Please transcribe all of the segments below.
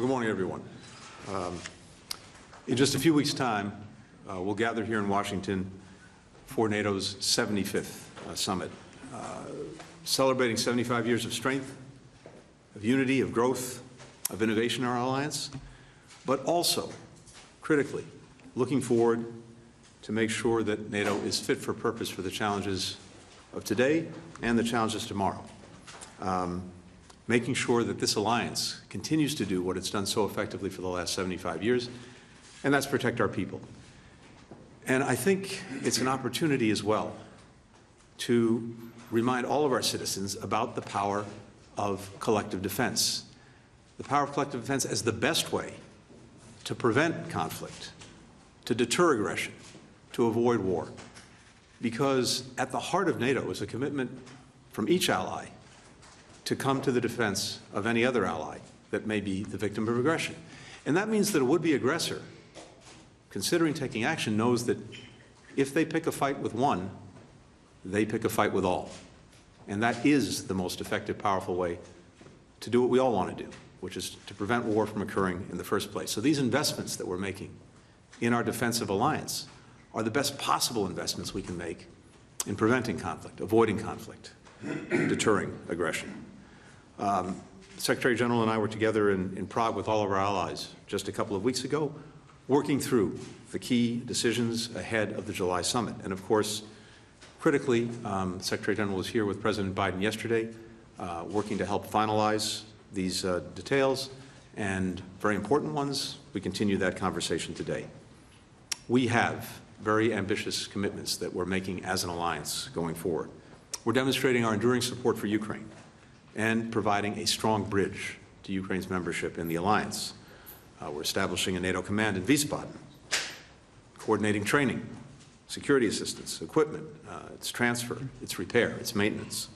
Well, good morning, everyone. In just a few weeks' time, we'll gather here in Washington for NATO's 75th summit, celebrating 75 years of strength, of unity, of growth, of innovation in our alliance, but also, critically, looking forward to make sure that NATO is fit for purpose for the challenges of today and the challenges tomorrow. Making sure that this alliance continues to do what it's done so effectively for the last 75 years, and that's protect our people. And I think it's an opportunity as well to remind all of our citizens about the power of collective defense. The power of collective defense as the best way to prevent conflict, to deter aggression, to avoid war. Because at the heart of NATO is a commitment from each ally to come to the defense of any other ally that may be the victim of aggression. And that means that a would-be aggressor, considering taking action, knows that if they pick a fight with one, they pick a fight with all. And that is the most effective, powerful way to do what we all want to do, which is to prevent war from occurring in the first place. So these investments that we're making in our defensive alliance are the best possible investments we can make in preventing conflict, avoiding conflict, deterring aggression. Secretary General and I were together in Prague with all of our allies just a couple of weeks ago, working through the key decisions ahead of the July summit. And of course, critically, Secretary General was here with President Biden yesterday, working to help finalize these details, and very important ones. We continue that conversation today. We have very ambitious commitments that we're making as an alliance going forward. We're demonstrating our enduring support for Ukraine and providing a strong bridge to Ukraine's membership in the alliance. We're establishing a NATO command in Wiesbaden, coordinating training, security assistance, equipment, its transfer, its repair, its maintenance.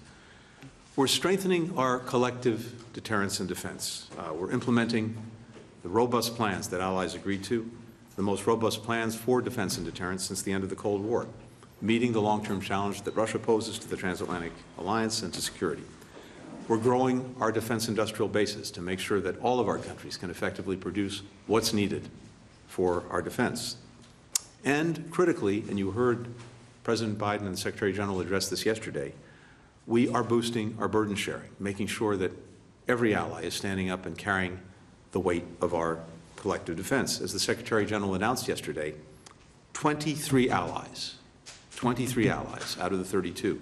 We're strengthening our collective deterrence and defense. We're implementing the robust plans that allies agreed to, the most robust plans for defense and deterrence since the end of the Cold War, meeting the long-term challenge that Russia poses to the transatlantic alliance and to security. We're growing our defense industrial bases to make sure that all of our countries can effectively produce what's needed for our defense. And critically, and you heard President Biden and the Secretary General address this yesterday, we are boosting our burden sharing, making sure that every ally is standing up and carrying the weight of our collective defense. As the Secretary General announced yesterday, 23 allies out of the 32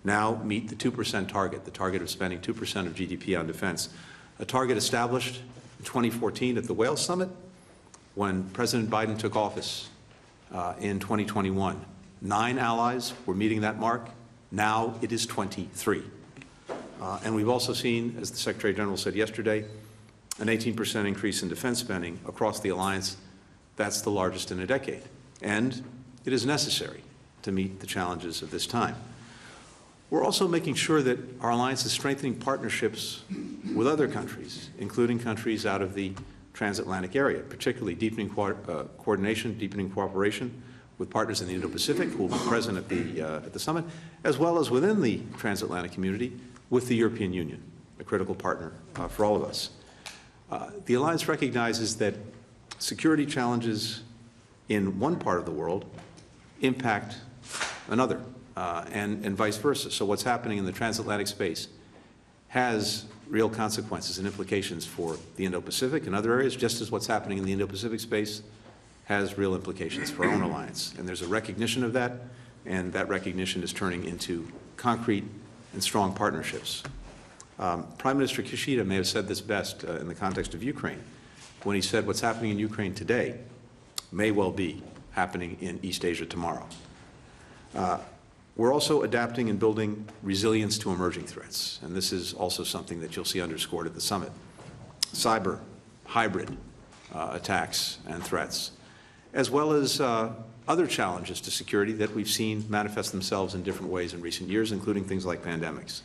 now meet the 2% target, the target of spending 2% of GDP on defense, a target established in 2014 at the Wales Summit when President Biden took office in 2021. 9 allies were meeting that mark. Now it is 23. And we've also seen, as the Secretary General said yesterday, an 18% increase in defense spending across the alliance. That's the largest in a decade. And it is necessary to meet the challenges of this time. We're also making sure that our alliance is strengthening partnerships with other countries, including countries out of the transatlantic area, particularly deepening coordination, deepening cooperation with partners in the Indo-Pacific who will be present at the summit, as well as within the transatlantic community with the European Union, a critical partner for all of us. The alliance recognizes that security challenges in one part of the world impact another, and vice versa. So what's happening in the transatlantic space has real consequences and implications for the Indo-Pacific and other areas, just as what's happening in the Indo-Pacific space has real implications for our own alliance. And there's a recognition of that, and that recognition is turning into concrete and strong partnerships. Prime Minister Kishida may have said this best in the context of Ukraine, when he said what's happening in Ukraine today may well be happening in East Asia tomorrow. We're also adapting and building resilience to emerging threats, and this is also something that you'll see underscored at the summit. Cyber, hybrid attacks and threats, as well as other challenges to security that we've seen manifest themselves in different ways in recent years, including things like pandemics.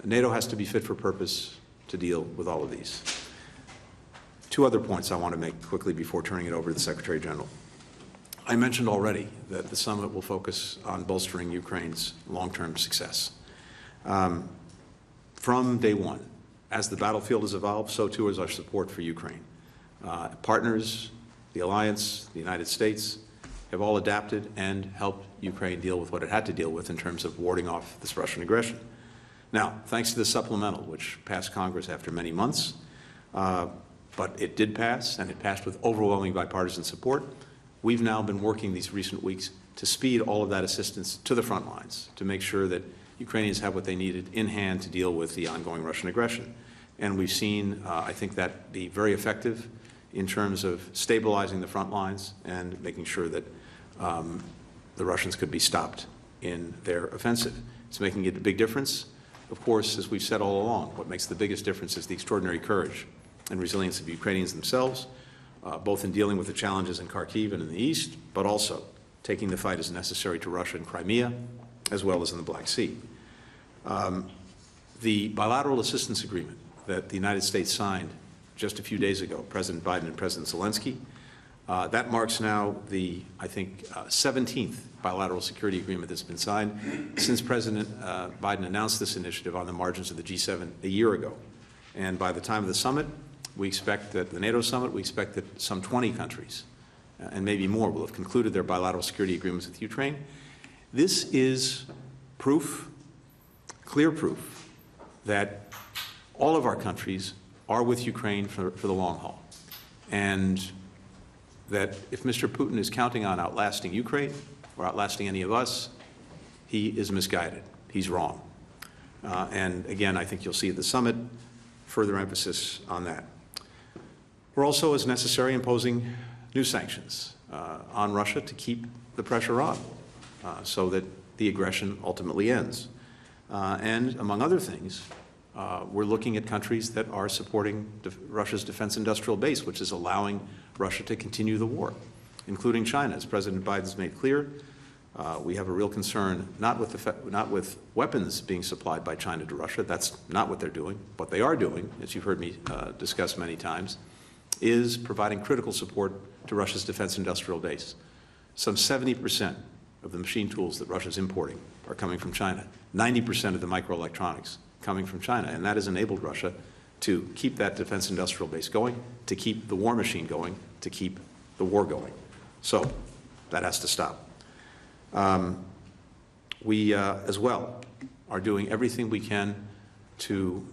NATO has to be fit for purpose to deal with all of these. 2 other points I want to make quickly before turning it over to the Secretary General. I mentioned already that the summit will focus on bolstering Ukraine's long-term success. From day one, as the battlefield has evolved, so too is our support for Ukraine. Partners, the alliance, the United States, have all adapted and helped Ukraine deal with what it had to deal with in terms of warding off this Russian aggression. Now, thanks to the supplemental, which passed Congress after many months, but it did pass, and it passed with overwhelming bipartisan support, we've now been working these recent weeks to speed all of that assistance to the front lines, to make sure that Ukrainians have what they needed in hand to deal with the ongoing Russian aggression. And we've seen, I think, that be very effective in terms of stabilizing the front lines and making sure that the Russians could be stopped in their offensive. It's making it a big difference. Of course, as we've said all along, what makes the biggest difference is the extraordinary courage and resilience of Ukrainians themselves, both in dealing with the challenges in Kharkiv and in the east, but also taking the fight as necessary to Russia in Crimea, as well as in the Black Sea. The bilateral assistance agreement that the United States signed just a few days ago, President Biden and President Zelensky, that marks now the, I think, 17th bilateral security agreement that's been signed since President Biden announced this initiative on the margins of the G7 a year ago. And by the time of the summit, we expect that the NATO Summit, we expect that some 20 countries, and maybe more, will have concluded their bilateral security agreements with Ukraine. This is proof, clear proof, that all of our countries are with Ukraine for the long haul. And that if Mr. Putin is counting on outlasting Ukraine or outlasting any of us, he is misguided. He's wrong. And again, I think you'll see at the summit further emphasis on that. We're also, as necessary, imposing new sanctions on Russia to keep the pressure on so that the aggression ultimately ends. And among other things, we're looking at countries that are supporting Russia's defense industrial base, which is allowing Russia to continue the war, including China. As President Biden's made clear, we have a real concern not with weapons being supplied by China to Russia. That's not what they're doing. What they are doing, as you've heard me discuss many times, is providing critical support to Russia's defense industrial base. Some 70% of the machine tools that Russia's importing are coming from China. 90% of the microelectronics coming from China, and that has enabled Russia to keep that defense industrial base going, to keep the war machine going, to keep the war going. So that has to stop. We, as well, are doing everything we can to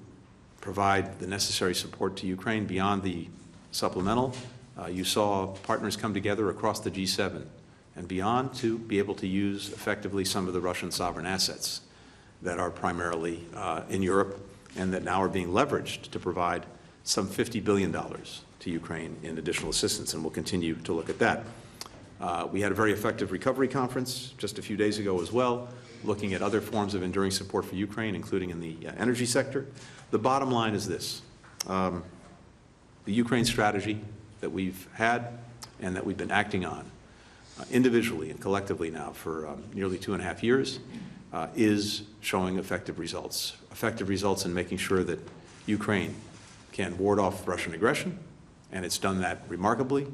provide the necessary support to Ukraine beyond the supplemental. You saw partners come together across the G7 and beyond to be able to use effectively some of the Russian sovereign assets that are primarily in Europe and that now are being leveraged to provide some $50 billion to Ukraine in additional assistance, and we'll continue to look at that. We had a very effective recovery conference just a few days ago as well, looking at other forms of enduring support for Ukraine, including in the energy sector. The bottom line is this. The Ukraine strategy that we've had and that we've been acting on individually and collectively now for nearly 2.5 years is showing effective results in making sure that Ukraine can ward off Russian aggression, and it's done that remarkably.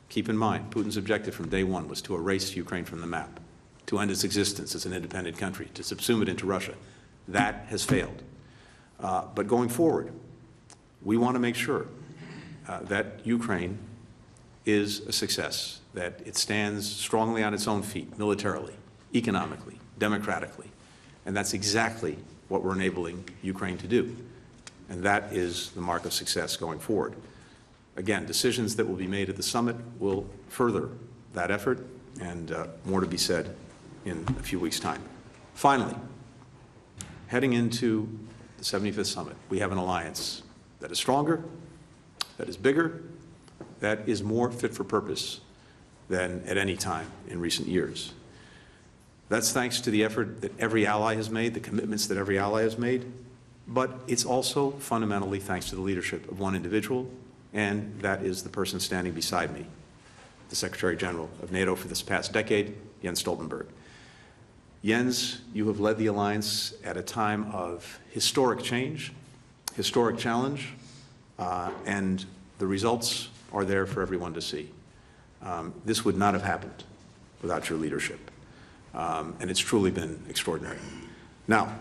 Keep in mind, Putin's objective from day one was to erase Ukraine from the map, to end its existence as an independent country, to subsume it into Russia. That has failed. But going forward, we want to make sure that Ukraine is a success, that it stands strongly on its own feet, militarily, economically, democratically. And that's exactly what we're enabling Ukraine to do. And that is the mark of success going forward. Again, decisions that will be made at the summit will further that effort, and more to be said in a few weeks' time. Finally, heading into the 75th summit, we have an alliance that is stronger, that is bigger, that is more fit for purpose than at any time in recent years. That's thanks to the effort that every ally has made, the commitments that every ally has made, but it's also fundamentally thanks to the leadership of one individual, and that is the person standing beside me, the Secretary General of NATO for this past decade, Jens Stoltenberg. Jens, you have led the alliance at a time of historic change, historic challenge, and the results are there for everyone to see. This would not have happened without your leadership, and it's truly been extraordinary. Now,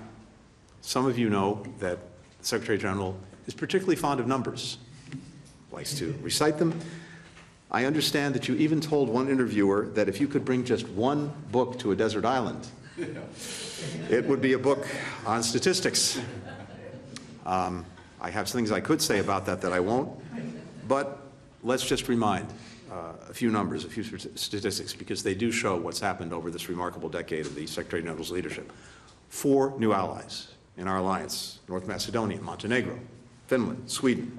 some of you know that the Secretary General is particularly fond of numbers, likes to recite them. I understand that you even told one interviewer that if you could bring just one book to a desert island, it would be a book on statistics. I have things I could say about that I won't, but let's just remind a few numbers, a few statistics, because they do show what's happened over this remarkable decade of the Secretary General's leadership. 4 new allies in our alliance: North Macedonia, Montenegro, Finland, Sweden.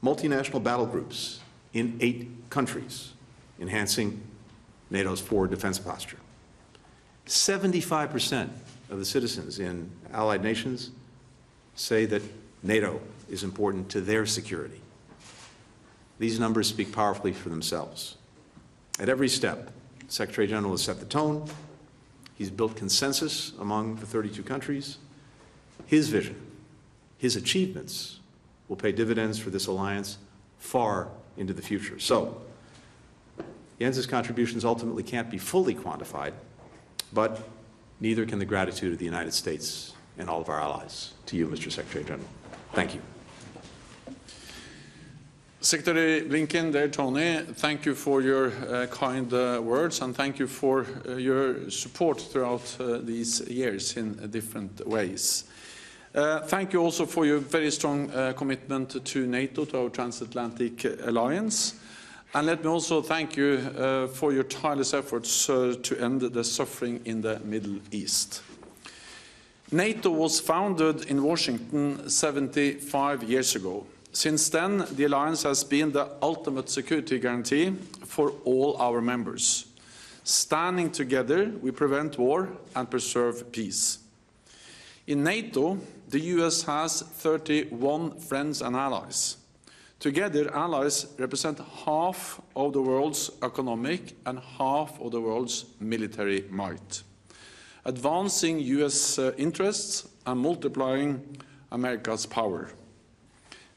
Multinational battle groups in 8 countries, enhancing NATO's forward defense posture. 75% of the citizens in allied nations say that NATO is important to their security. These numbers speak powerfully for themselves. At every step, the Secretary General has set the tone. He's built consensus among the 32 countries. His vision, his achievements will pay dividends for this alliance far into the future. So, Jens's contributions ultimately can't be fully quantified, but neither can the gratitude of the United States and all of our allies. To you, Mr. Secretary General. Thank you. Secretary Blinken, dear Tony, thank you for your kind words, and thank you for your support throughout these years in different ways. Thank you also for your very strong commitment to NATO, to our transatlantic alliance. And let me also thank you for your tireless efforts to end the suffering in the Middle East. NATO was founded in Washington 75 years ago. Since then, the alliance has been the ultimate security guarantee for all our members. Standing together, we prevent war and preserve peace. In NATO, the US has 31 friends and allies. Together, allies represent half of the world's economic and half of the world's military might, advancing US interests and multiplying America's power.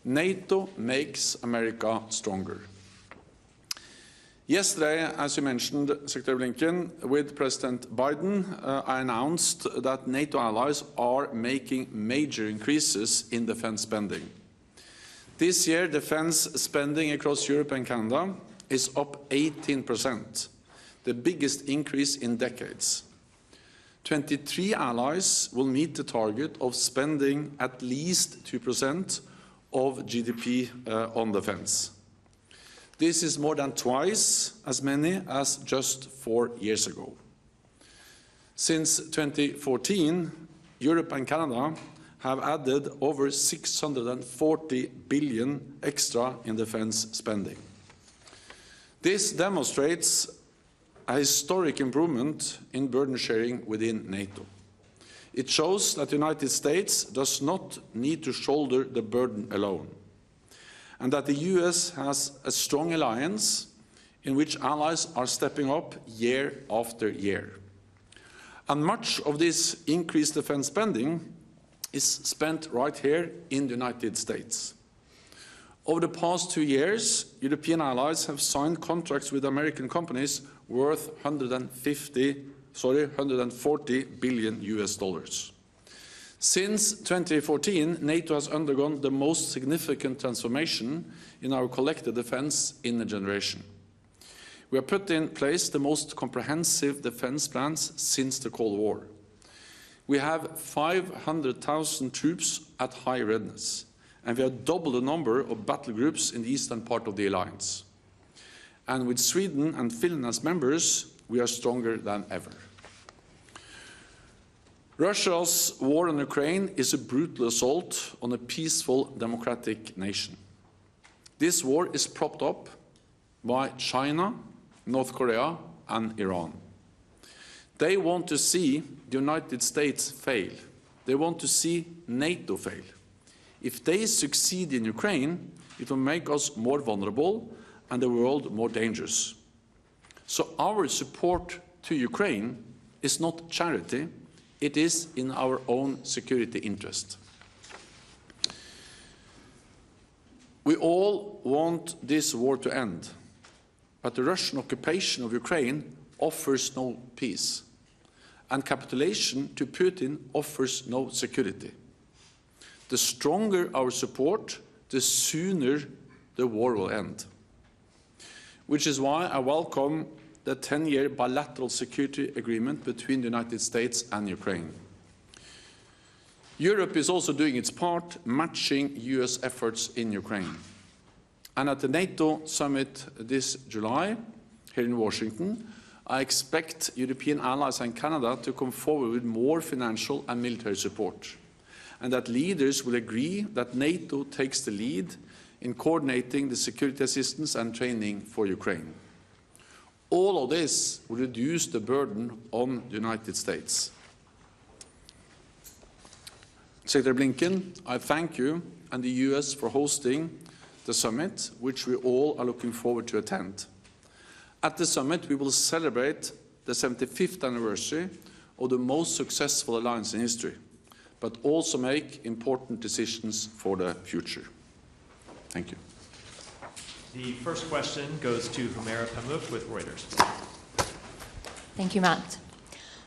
NATO makes America stronger. Yesterday, as you mentioned, Secretary Blinken, with President Biden, I announced that NATO allies are making major increases in defense spending. This year, defense spending across Europe and Canada is up 18%, the biggest increase in decades. 23 allies will meet the target of spending at least 2% of GDP on defense. This is more than twice as many as just 4 years ago. Since 2014, Europe and Canada have added over 640 billion extra in defense spending. This demonstrates a historic improvement in burden sharing within NATO. It shows that the United States does not need to shoulder the burden alone, and that the US has a strong alliance in which allies are stepping up year after year. And much of this increased defense spending is spent right here in the United States. Over the past 2 years, European allies have signed contracts with American companies worth 140 billion US dollars. Since 2014, NATO has undergone the most significant transformation in our collective defense in a generation. We have put in place the most comprehensive defense plans since the Cold War. We have 500,000 troops at high readiness, and we have doubled the number of battle groups in the eastern part of the alliance. And with Sweden and Finland as members, we are stronger than ever. Russia's war on Ukraine is a brutal assault on a peaceful, democratic nation. This war is propped up by China, North Korea, and Iran. They want to see the United States fail. They want to see NATO fail. If they succeed in Ukraine, it will make us more vulnerable and the world more dangerous. So our support to Ukraine is not charity. It is in our own security interest. We all want this war to end, but the Russian occupation of Ukraine offers no peace, and capitulation to Putin offers no security. The stronger our support, the sooner the war will end. Which is why I welcome the 10-year bilateral security agreement between the United States and Ukraine. Europe is also doing its part, matching US efforts in Ukraine. And at the NATO Summit this July, here in Washington, I expect European allies and Canada to come forward with more financial and military support, and that leaders will agree that NATO takes the lead in coordinating the security assistance and training for Ukraine. All of this will reduce the burden on the United States. Secretary Blinken, I thank you and the US for hosting the summit, which we all are looking forward to attend. At the summit, we will celebrate the 75th anniversary of the most successful alliance in history, but also make important decisions for the future. Thank you. The first question goes to Humaira Pamuk with Reuters. Thank you, Matt.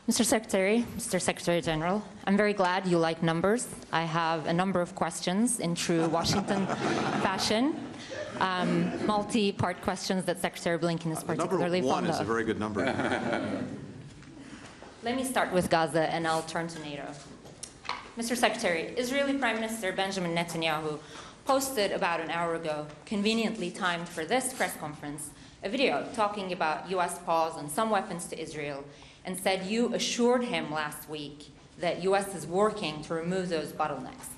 Mr. Secretary, Mr. Secretary General, I'm very glad you like numbers. I have a number of questions in true Washington fashion, multi-part questions that Secretary Blinken is particularly number one fond of. is a very good number. Let me start with Gaza, and I'll turn to NATO. Mr. Secretary, Israeli Prime Minister Benjamin Netanyahu posted about an hour ago, conveniently timed for this press conference, a video talking about US pause on some weapons to Israel, and said you assured him last week that US is working to remove those bottlenecks.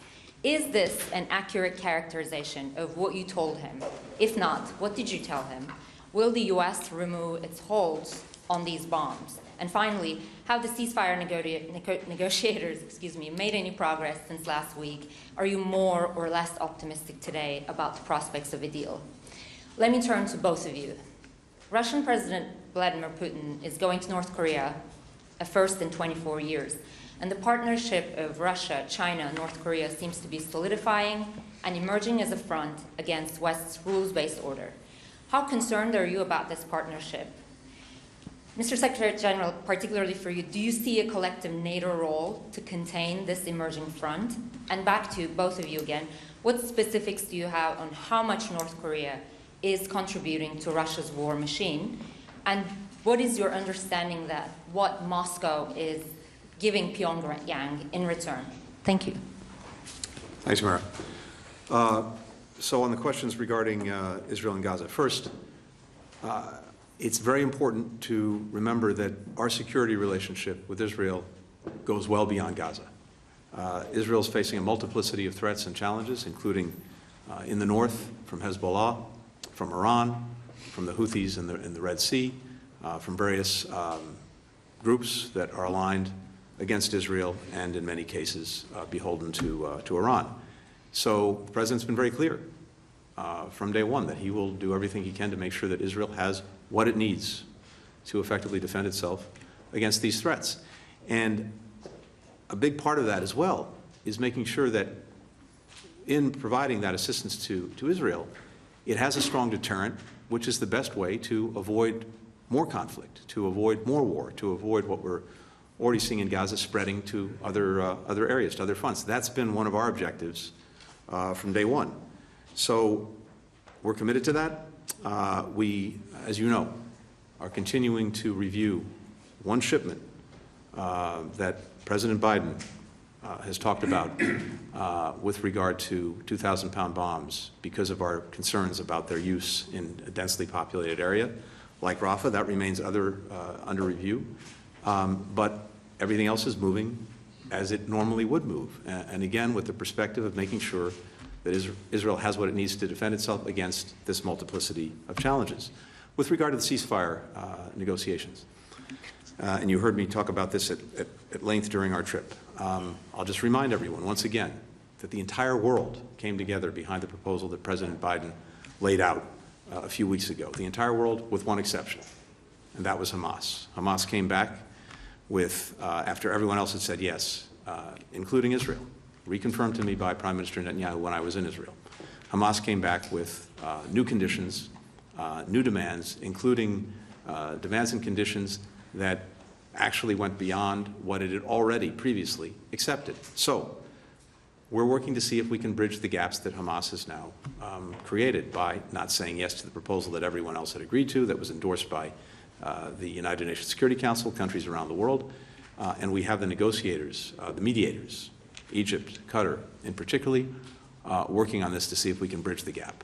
Is this an accurate characterization of what you told him? If not, what did you tell him? Will the US remove its holds on these bombs? And finally, have the ceasefire negotiators made any progress since last week? Are you more or less optimistic today about the prospects of a deal? Let me turn to both of you. Russian President Vladimir Putin is going to North Korea, a first in 24 years. And the partnership of Russia, China, and North Korea seems to be solidifying and emerging as a front against West's rules-based order. How concerned are you about this partnership? Mr. Secretary General, particularly for you, do you see a collective NATO role to contain this emerging front? And back to both of you again, what specifics do you have on how much North Korea is contributing to Russia's war machine? And what is your understanding that what Moscow is giving Pyongyang in return? Thank you. Thanks, Mara. So on the questions regarding Israel and Gaza, first, it's very important to remember that our security relationship with Israel goes well beyond Gaza. Israel is facing a multiplicity of threats and challenges, including in the north from Hezbollah, from Iran, from the Houthis in the Red Sea, from various groups that are aligned against Israel and in many cases beholden to Iran. So the President's been very clear from day one that he will do everything he can to make sure that Israel has what it needs to effectively defend itself against these threats. And a big part of that as well is making sure that in providing that assistance to Israel, it has a strong deterrent, which is the best way to avoid more conflict, to avoid more war, to avoid what we're already seeing in Gaza spreading to other areas, to other fronts. That's been one of our objectives from day one. So we're committed to that. We, as you know, are continuing to review one shipment that President Biden has talked about with regard to 2,000-pound bombs because of our concerns about their use in a densely populated area like Rafah. That remains under review. But everything else is moving as it normally would move. And again, with the perspective of making sure that Israel has what it needs to defend itself against this multiplicity of challenges. With regard to the ceasefire negotiations, and you heard me talk about this at length during our trip, I'll just remind everyone once again that the entire world came together behind the proposal that President Biden laid out a few weeks ago. The entire world with one exception, and that was Hamas. Hamas came back with, after everyone else had said yes, including Israel, reconfirmed to me by Prime Minister Netanyahu when I was in Israel. Hamas came back with new conditions, new demands, including demands and conditions that actually went beyond what it had already previously accepted. So we're working to see if we can bridge the gaps that Hamas has now created by not saying yes to the proposal that everyone else had agreed to, that was endorsed by the United Nations Security Council, countries around the world. And we have the negotiators, the mediators, Egypt, Qatar in particular, working on this to see if we can bridge the gap.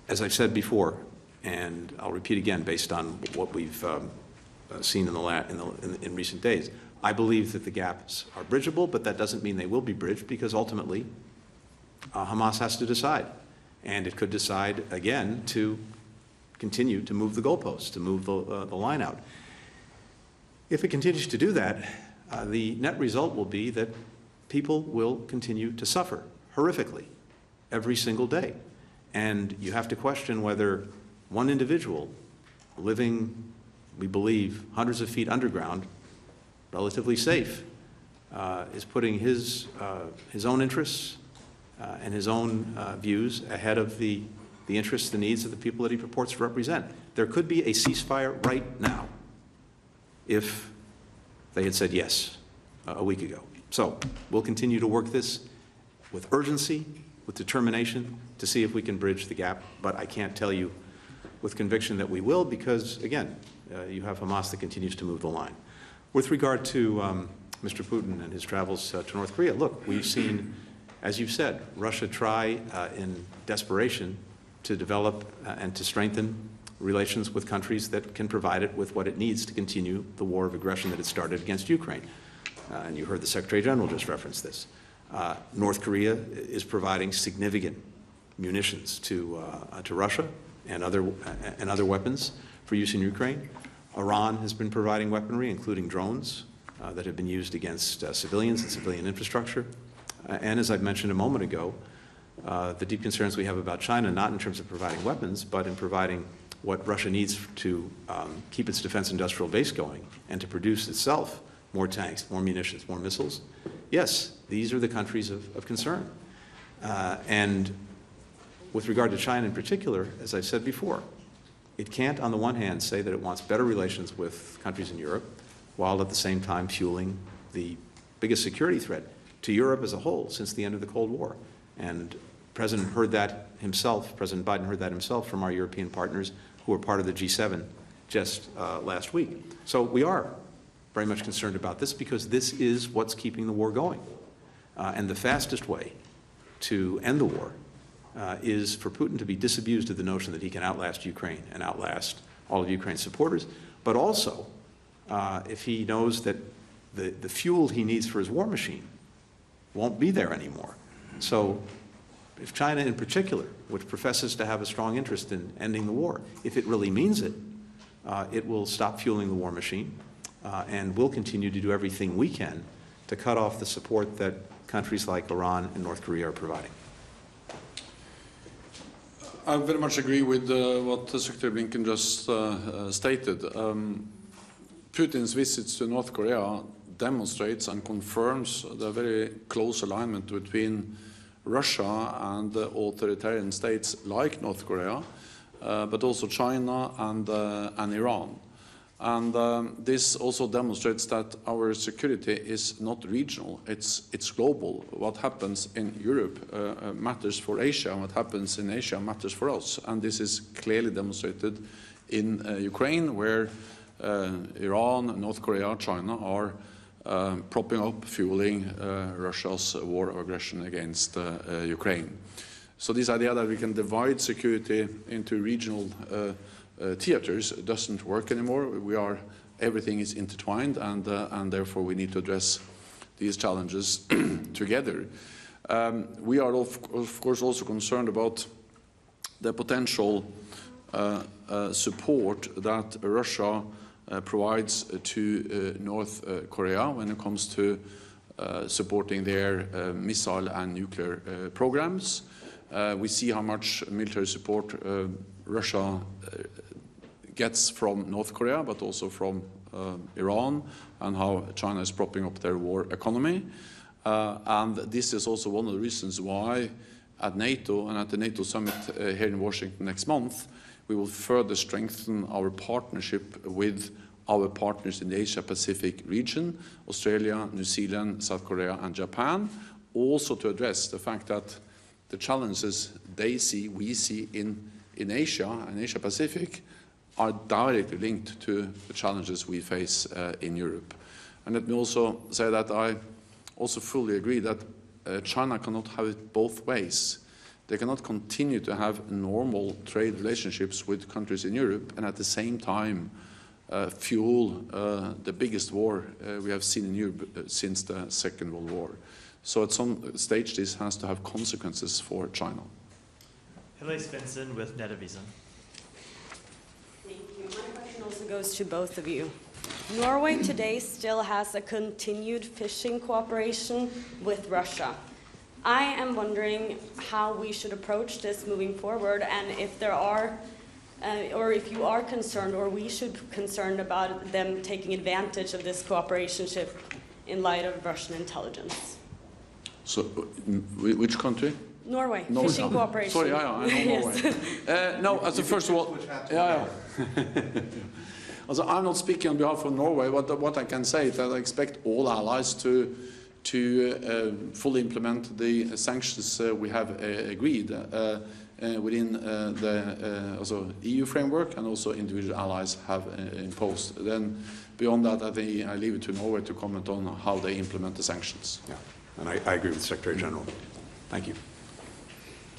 As I've said before, and I'll repeat again based on what we've seen in recent days, I believe that the gaps are bridgeable, but that doesn't mean they will be bridged because ultimately Hamas has to decide. And it could decide again to continue to move the goalposts, to move the line out. If it continues to do that, the net result will be that people will continue to suffer horrifically every single day. And you have to question whether one individual living, we believe, hundreds of feet underground, relatively safe, is putting his own interests and his own views ahead of the interests, the needs of the people that he purports to represent. There could be a ceasefire right now if they had said yes a week ago. So we'll continue to work this with urgency, with determination, to see if we can bridge the gap. But I can't tell you with conviction that we will because, again, you have Hamas that continues to move the line. With regard to Mr. Putin and his travels to North Korea, look, we've seen, as you've said, Russia try in desperation to develop and to strengthen relations with countries that can provide it with what it needs to continue the war of aggression that it started against Ukraine. And you heard the Secretary General just reference this. North Korea is providing significant munitions to Russia and other weapons for use in Ukraine. Iran has been providing weaponry, including drones, that have been used against civilians and civilian infrastructure. And as I've mentioned a moment ago, the deep concerns we have about China, not in terms of providing weapons, but in providing what Russia needs to keep its defense industrial base going and to produce itself more tanks, more munitions, more missiles. Yes, these are the countries of concern. And with regard to China in particular, as I said before, it can't, on the one hand, say that it wants better relations with countries in Europe, while at the same time fueling the biggest security threat to Europe as a whole since the end of the Cold War. And President Biden heard that himself from our European partners who were part of the G7 just last week. So we are very much concerned about this because this is what's keeping the war going. And the fastest way to end the war is for Putin to be disabused of the notion that he can outlast Ukraine and outlast all of Ukraine's supporters, but also if he knows that the fuel he needs for his war machine won't be there anymore. So if China in particular, which professes to have a strong interest in ending the war, if it really means it, it will stop fueling the war machine and will continue to do everything we can to cut off the support that countries like Iran and North Korea are providing. I very much agree with what Secretary Blinken just stated. Putin's visits to North Korea demonstrates and confirms the very close alignment between Russia and authoritarian states like North Korea, but also China and Iran. And this also demonstrates that our security is not regional, it's global. What happens in Europe matters for Asia, and what happens in Asia matters for us. And this is clearly demonstrated in Ukraine, where Iran, North Korea, China are propping up, fueling Russia's war of aggression against Ukraine. So this idea that we can divide security into regional theaters doesn't work anymore. Everything is intertwined, and therefore we need to address these challenges together. We are of course also concerned about the potential support that Russia provides to North Korea when it comes to supporting their missile and nuclear programs. We see how much military support Russia gets from North Korea, but also from Iran, and how China is propping up their war economy. And this is also one of the reasons why at NATO and at the NATO Summit here in Washington next month, we will further strengthen our partnership with our partners in the Asia-Pacific region, Australia, New Zealand, South Korea, and Japan, also to address the fact that the challenges they see, we see in Asia and Asia-Pacific are directly linked to the challenges we face in Europe. And let me also say that I also fully agree that China cannot have it both ways. They cannot continue to have normal trade relationships with countries in Europe and at the same time fuel the biggest war we have seen in Europe since the Second World War. So at some stage this has to have consequences for China. Hille Svensson with Netavisen. Thank you. My question also goes to both of you. Norway today still has a continued fishing cooperation with Russia. I am wondering how we should approach this moving forward, and if there are, or if you are concerned, or we should be concerned about them taking advantage of this cooperation in light of Russian intelligence. So, which country? Norway, Norway. fishing cooperation. Sorry, I know Norway. No, as first of all, Also, I'm not speaking on behalf of Norway. What I can say is that I expect all allies to fully implement the sanctions we have agreed within the also EU framework, and also individual allies have imposed. Then beyond that, I think I leave it to Norway to comment on how they implement the sanctions. Yeah, and I agree with the Secretary General. Thank you.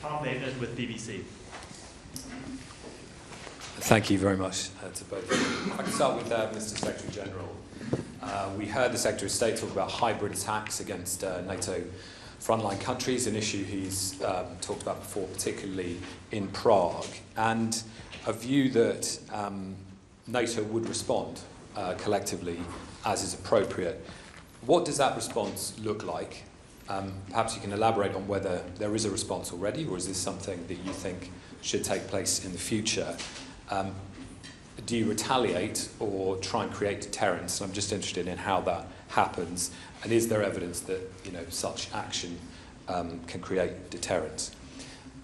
Tom Bateman with BBC. Thank you very much to both of you. I can start with Mr. Secretary General. We heard the Secretary of State talk about hybrid attacks against NATO frontline countries, an issue he's talked about before, particularly in Prague, and a view that NATO would respond collectively as is appropriate. What does that response look like? Perhaps you can elaborate on whether there is a response already, or is this something that you think should take place in the future? Do you retaliate or try and create deterrence? I'm just interested in how that happens, and is there evidence that such action can create deterrence?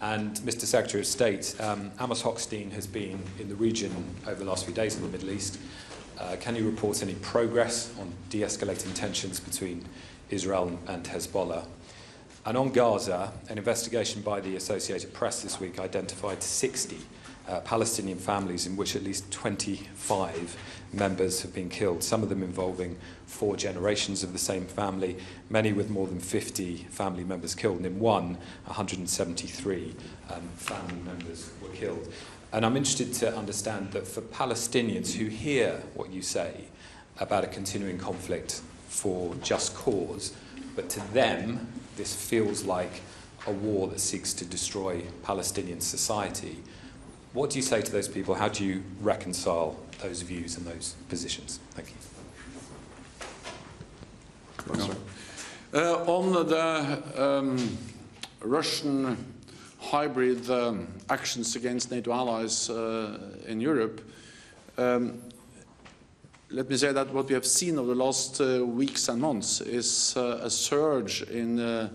And Mr. Secretary of State, Amos Hochstein has been in the region over the last few days in the Middle East. Can you report any progress on de-escalating tensions between Israel and Hezbollah? And on Gaza, an investigation by the Associated Press this week identified 60 Palestinian families in which at least 25 members have been killed, some of them involving 4 generations of the same family, many with more than 50 family members killed, and in one, 173 family members were killed. And I'm interested to understand that for Palestinians who hear what you say about a continuing conflict for just cause, but to them this feels like a war that seeks to destroy Palestinian society, what do you say to those people? How do you reconcile those views and those positions? Thank you. On the Russian hybrid actions against NATO allies in Europe, let me say that what we have seen over the last weeks and months is a surge in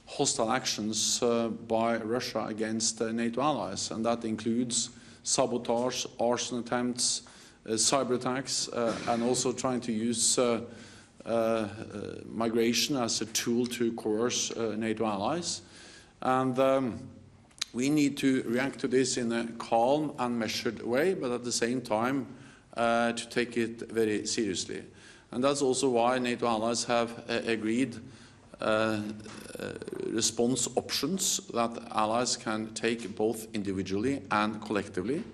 hostile actions by Russia against NATO allies, and that includes sabotage, arson attempts, cyber attacks, and also trying to use migration as a tool to coerce NATO allies. And we need to react to this in a calm and measured way, but at the same time to take it very seriously. And that's also why NATO allies have agreed response options that allies can take both individually and collectively.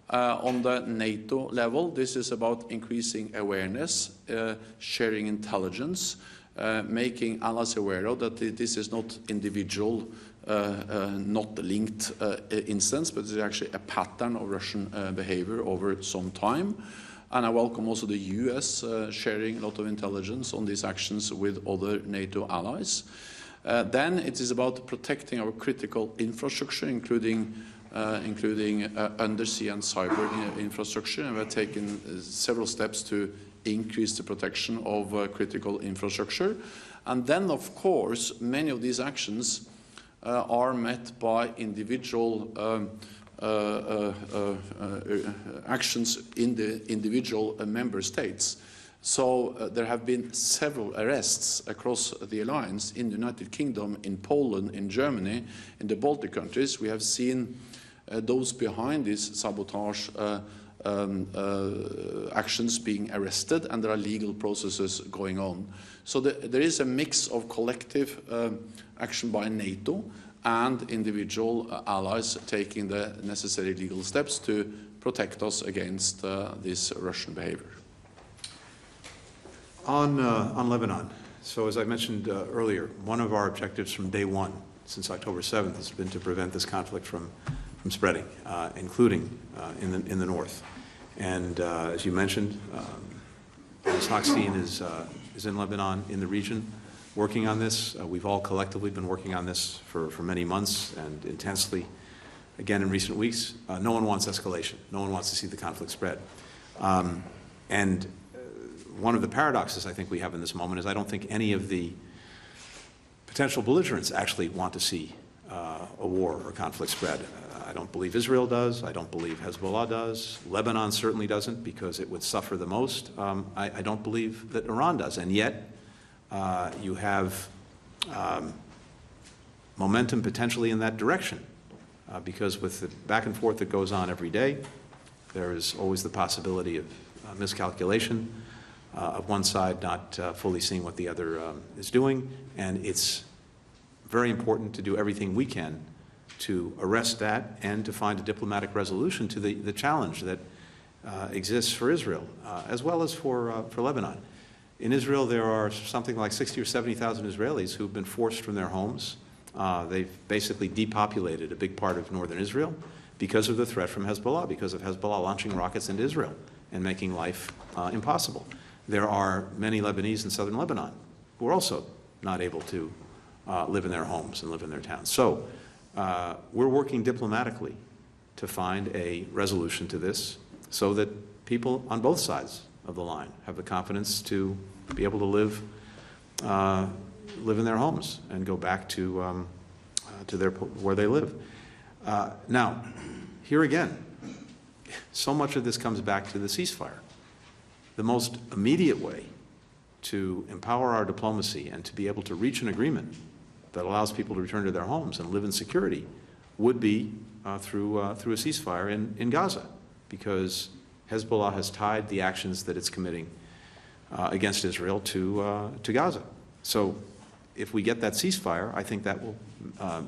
On the NATO level, this is about increasing awareness, sharing intelligence, making allies aware of that this is not individual, not linked instance, but it's actually a pattern of Russian behavior over some time. And I welcome also the US sharing a lot of intelligence on these actions with other NATO allies. Then it is about protecting our critical infrastructure, including undersea and cyber infrastructure, and we're taking several steps to increase the protection of critical infrastructure. And then, of course, many of these actions are met by individual actions in the individual member states. So there have been several arrests across the alliance in the United Kingdom, in Poland, in Germany, in the Baltic countries. We have seen those behind this sabotage actions being arrested, and there are legal processes going on. So there is a mix of collective action by NATO and individual allies taking the necessary legal steps to protect us against this Russian behavior. On Lebanon, so as I mentioned earlier, one of our objectives from day one, since October 7th, has been to prevent this conflict from spreading, including in the north. And as you mentioned, Ms. Hochstein is in Lebanon, in the region, working on this. We've all collectively been working on this for many months and intensely, again, in recent weeks. No one wants escalation. No one wants to see the conflict spread. And one of the paradoxes I think we have in this moment is I don't think any of the potential belligerents actually want to see a war or conflict spread. I don't believe Israel does. I don't believe Hezbollah does. Lebanon certainly doesn't, because it would suffer the most. I don't believe that Iran does. And yet, you have momentum potentially in that direction, because with the back and forth that goes on every day, there is always the possibility of miscalculation, of one side not fully seeing what the other is doing. And it's very important to do everything we can to arrest that and to find a diplomatic resolution to the challenge that exists for Israel, as well as for Lebanon. In Israel, there are something like 60 or 70,000 Israelis who've been forced from their homes. They've basically depopulated a big part of northern Israel because of the threat from Hezbollah, because of Hezbollah launching rockets into Israel and making life impossible. There are many Lebanese in southern Lebanon who are also not able to live in their homes and live in their towns. So we're working diplomatically to find a resolution to this so that people on both sides of the line have the confidence to be able to live in their homes and go back to where they live. Now, here again, so much of this comes back to the ceasefire. The most immediate way to empower our diplomacy and to be able to reach an agreement that allows people to return to their homes and live in security would be through a ceasefire in Gaza, because Hezbollah has tied the actions that it's committing against Israel to Gaza. So if we get that ceasefire, I think that will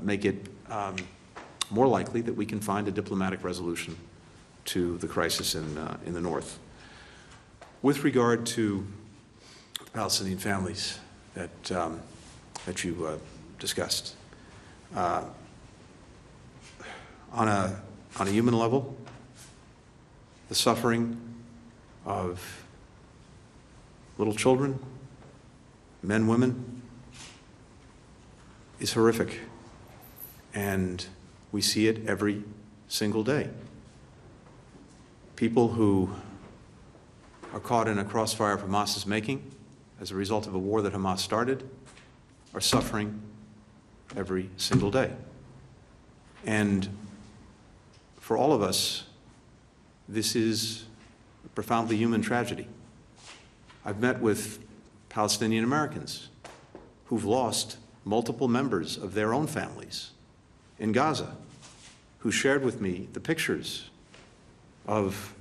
make it more likely that we can find a diplomatic resolution to the crisis in the north. With regard to Palestinian families that you discussed, on a human level, the suffering of little children, men, women, is horrific, and we see it every single day. People who are caught in a crossfire of Hamas's making as a result of a war that Hamas started are suffering every single day. And for all of us, this is a profoundly human tragedy. I've met with Palestinian Americans who've lost multiple members of their own families in Gaza, who shared with me the pictures of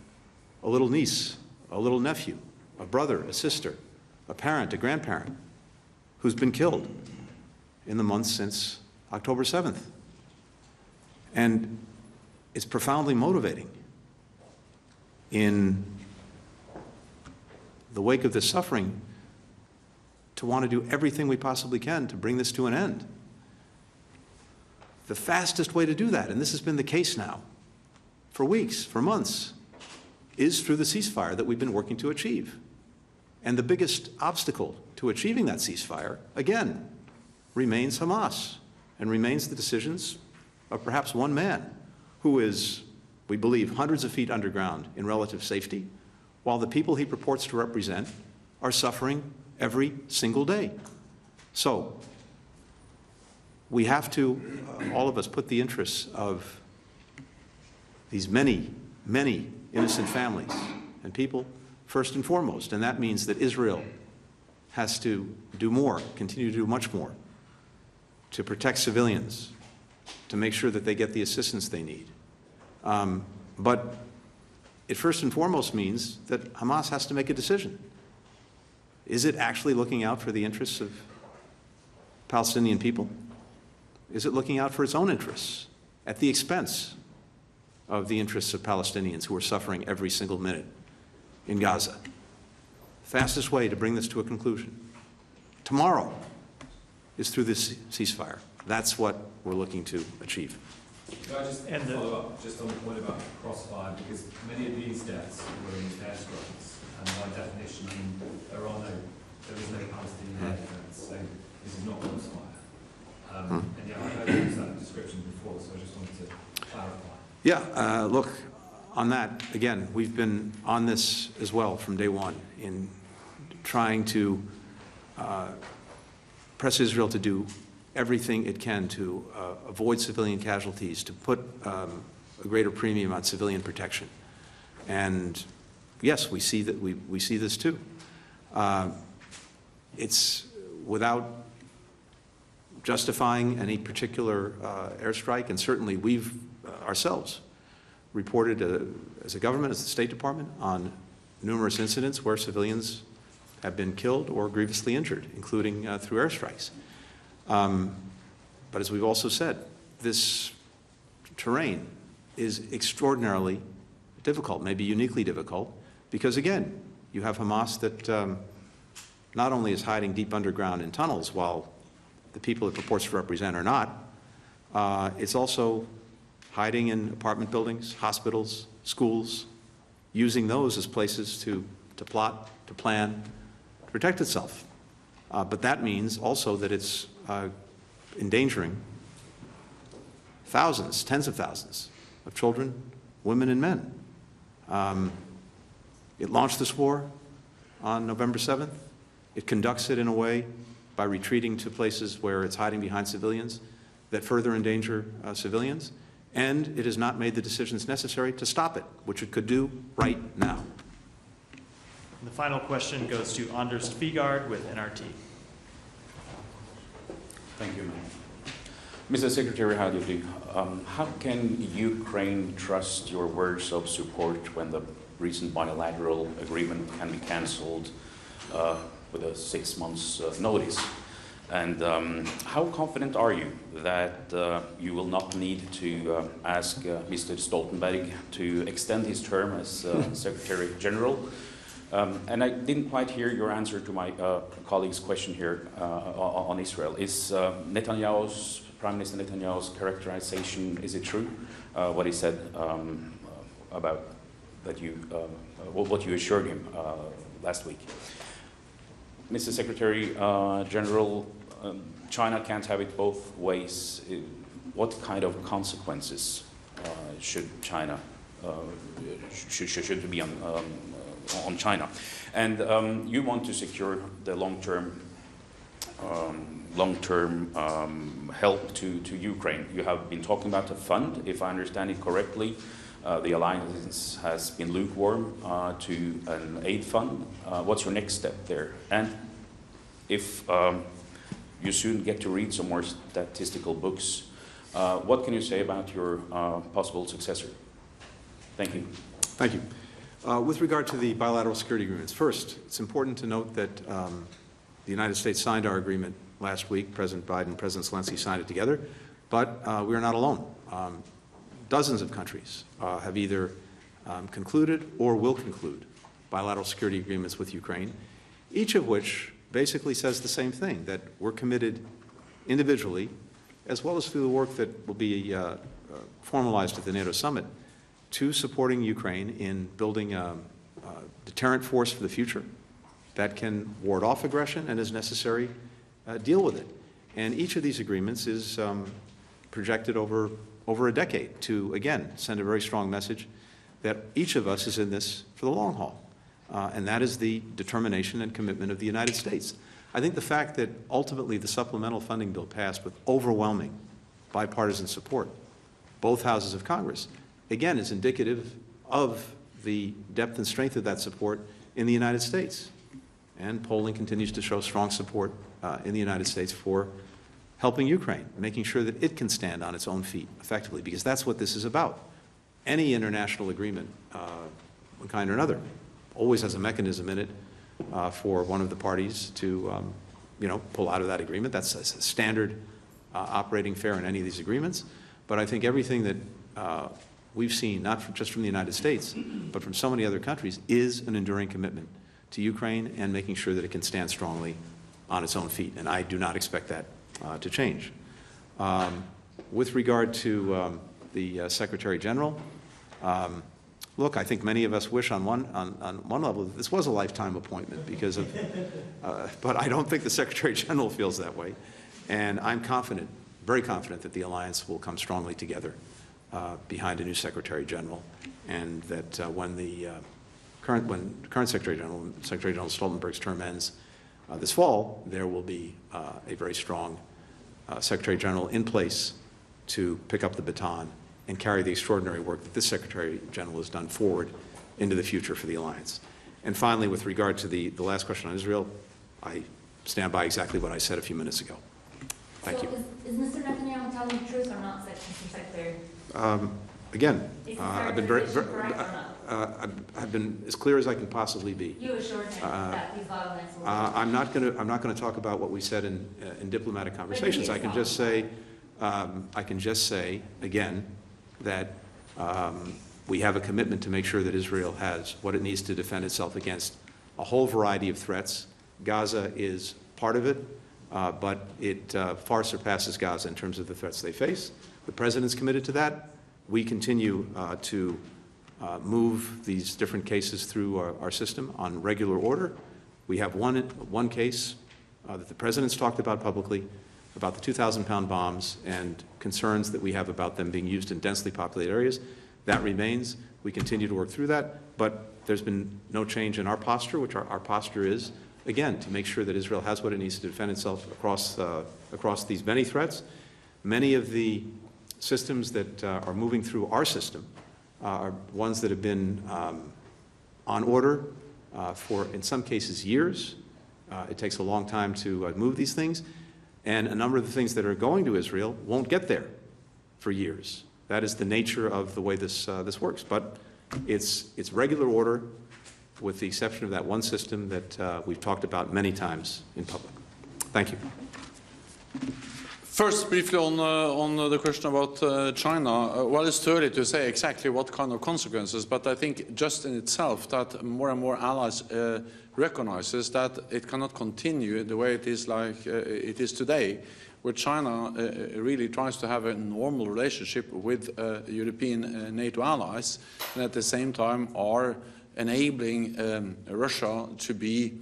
a little niece, a little nephew, a brother, a sister, a parent, a grandparent, who's been killed in the months since October 7th. And it's profoundly motivating in the wake of this suffering to want to do everything we possibly can to bring this to an end. The fastest way to do that, and this has been the case now for weeks, for months, is through the ceasefire that we've been working to achieve. And the biggest obstacle to achieving that ceasefire, again, remains Hamas and remains the decisions of perhaps one man who is, we believe, hundreds of feet underground in relative safety, while the people he purports to represent are suffering every single day. So we have to, all of us, put the interests of these many, many innocent families and people first and foremost. And that means that Israel has to do more, continue to do much more, to protect civilians, to make sure that they get the assistance they need. But it first and foremost means that Hamas has to make a decision. Is it actually looking out for the interests of Palestinian people? Is it looking out for its own interests at the expense of the interests of Palestinians who are suffering every single minute in Gaza? Fastest way to bring this to a conclusion tomorrow is through this ceasefire. That's what we're looking to achieve. Can I just follow up just on the point about crossfire, because many of these deaths were in airstrikes, and by definition, there is no Palestinian air defense, so this is not crossfire. And yeah, I heard that description before, so I just wanted to clarify. Yeah, look, on that, again, we've been on this as well from day one in trying to press Israel to do everything it can to avoid civilian casualties, to put a greater premium on civilian protection. And yes, we see that we see this too. It's without justifying any particular airstrike, and certainly we've ourselves reported as a government, as the State Department, on numerous incidents where civilians have been killed or grievously injured, including through airstrikes. But as we've also said, this terrain is extraordinarily difficult, maybe uniquely difficult, because again, you have Hamas that not only is hiding deep underground in tunnels while the people it purports to represent are not, it's also hiding in apartment buildings, hospitals, schools, using those as places to plot, to plan, to protect itself. But that means also that it's endangering thousands, tens of thousands of children, women, and men. It launched this war on November 7th. It conducts it in a way by retreating to places where it's hiding behind civilians that further endanger civilians. And it has not made the decisions necessary to stop it, which it could do right now. And the final question goes to Anders Tvigard with NRT. Thank you, Mr. Secretary, how do you do? How can Ukraine trust your words of support when the recent bilateral agreement can be cancelled with a 6 months notice? And how confident are you that you will not need to ask Mr. Stoltenberg to extend his term as Secretary General? And I didn't quite hear your answer to my colleague's question here on Israel. Is Netanyahu's, Prime Minister Netanyahu's characterization, is it true, what he said about that you, what you assured him last week? Mr. Secretary General, China can't have it both ways. What kind of consequences should China, should be on China? And you want to secure the long-term help to Ukraine. You have been talking about a fund, if I understand it correctly. The alliance has been lukewarm to an aid fund. What's your next step there? And if you soon get to read some more statistical books, what can you say about your possible successor? Thank you. Thank you. With regard to the bilateral security agreements, first, it's important to note that the United States signed our agreement last week. President Biden and President Zelensky signed it together, but we are not alone. Dozens of countries have either concluded or will conclude bilateral security agreements with Ukraine, each of which basically says the same thing, that we're committed individually, as well as through the work that will be formalized at the NATO Summit, to supporting Ukraine in building a deterrent force for the future that can ward off aggression and, as necessary, deal with it. And each of these agreements is projected over a decade to, again, send a very strong message that each of us is in this for the long haul. And that is the determination and commitment of the United States. I think the fact that ultimately the supplemental funding bill passed with overwhelming bipartisan support, both houses of Congress, again, is indicative of the depth and strength of that support in the United States. And polling continues to show strong support in the United States for helping Ukraine, making sure that it can stand on its own feet effectively, because that's what this is about. Any international agreement, one kind or another, always has a mechanism in it for one of the parties to, pull out of that agreement. That's a standard operating fare in any of these agreements. But I think everything that we've seen, not just from the United States, but from so many other countries, is an enduring commitment to Ukraine and making sure that it can stand strongly on its own feet. And I do not expect that to change. With regard to the Secretary General, look, I think many of us wish on one level that this was a lifetime appointment because of, but I don't think the Secretary General feels that way. And I'm confident, very confident, that the alliance will come strongly together behind a new Secretary General, and that when the current Secretary General Stoltenberg's term ends this fall, there will be a very strong Secretary General in place to pick up the baton and carry the extraordinary work that this Secretary General has done forward into the future for the alliance. And finally, with regard to the last question on Israel, I stand by exactly what I said a few minutes ago. Thank you. Is Mr. Netanyahu telling the truth or not, Mr. Secretary? Again, Is the I've been very, correct or not? I've been as clear as I can possibly be. You assured him that these violence will I'm not going to talk about what we said in diplomatic conversations. I can just say again that we have a commitment to make sure that Israel has what it needs to defend itself against a whole variety of threats. Gaza is part of it, but it far surpasses Gaza in terms of the threats they face. The President's committed to that. We continue to move these different cases through our system on regular order. We have one case that the President's talked about publicly, about the 2,000-pound bombs and concerns that we have about them being used in densely populated areas. That remains. We continue to work through that, but there's been no change in our posture, which our posture is, again, to make sure that Israel has what it needs to defend itself across these many threats. Many of the systems that are moving through our system are ones that have been on order for, in some cases, years. It takes a long time to move these things. And a number of the things that are going to Israel won't get there for years. That is the nature of the way this works. But it's regular order, with the exception of that one system that we've talked about many times in public. Thank you. First, briefly on the question about China. Well, it's too early to say exactly what kind of consequences, but I think just in itself that more and more allies recognizes that it cannot continue the way it is like it is today, where China really tries to have a normal relationship with European NATO allies, and at the same time are enabling Russia to be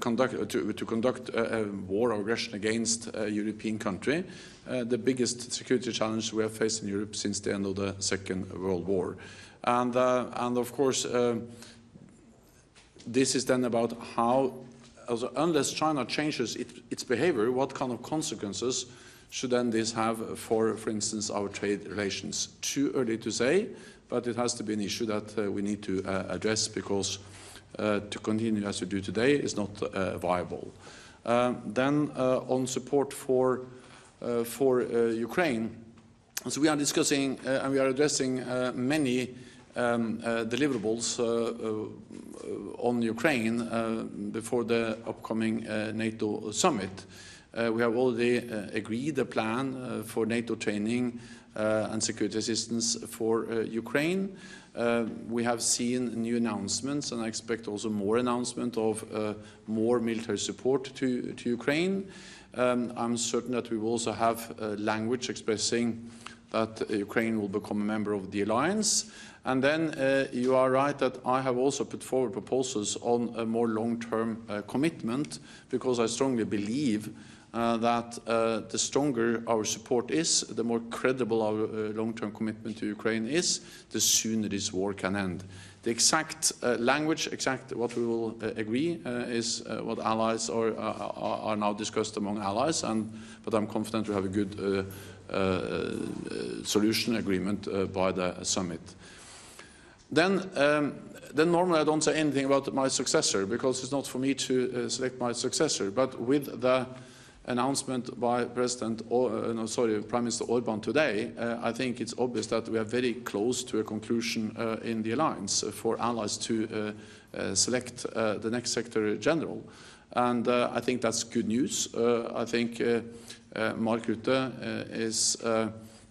conduct a war of aggression against a European country, the biggest security challenge we have faced in Europe since the end of the Second World War. And of course, this is then about how, also, unless China changes its behavior, what kind of consequences should then this have for instance, our trade relations? Too early to say, but it has to be an issue that we need to address, because to continue as we do today is not viable. Then on support for Ukraine, so we are discussing and we are addressing many deliverables on Ukraine before the upcoming NATO Summit. We have already agreed a plan for NATO training and security assistance for Ukraine. We have seen new announcements, and I expect also more announcement of more military support to Ukraine. I'm certain that we will also have language expressing that Ukraine will become a member of the alliance. And then you are right that I have also put forward proposals on a more long-term commitment, because I strongly believe that the stronger our support is, the more credible our long-term commitment to Ukraine is, the sooner this war can end. The exact language, exact what we will agree is what allies are now discussed among allies, but I'm confident we have a good solution agreement by the summit. Then normally I don't say anything about my successor because it's not for me to select my successor. But with the announcement by Prime Minister Orban today, I think it's obvious that we are very close to a conclusion in the alliance for allies to select the next Secretary General. And I think that's good news. I think Mark Rutte is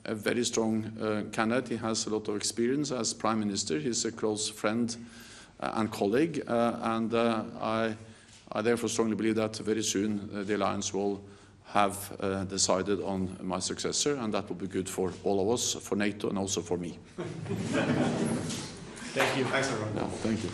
a very strong candidate. He has a lot of experience as Prime Minister. He's a close friend and colleague. I therefore strongly believe that very soon the alliance will have decided on my successor, and that will be good for all of us, for NATO and also for me. Thank you. Thanks, everyone. Yeah, thank you.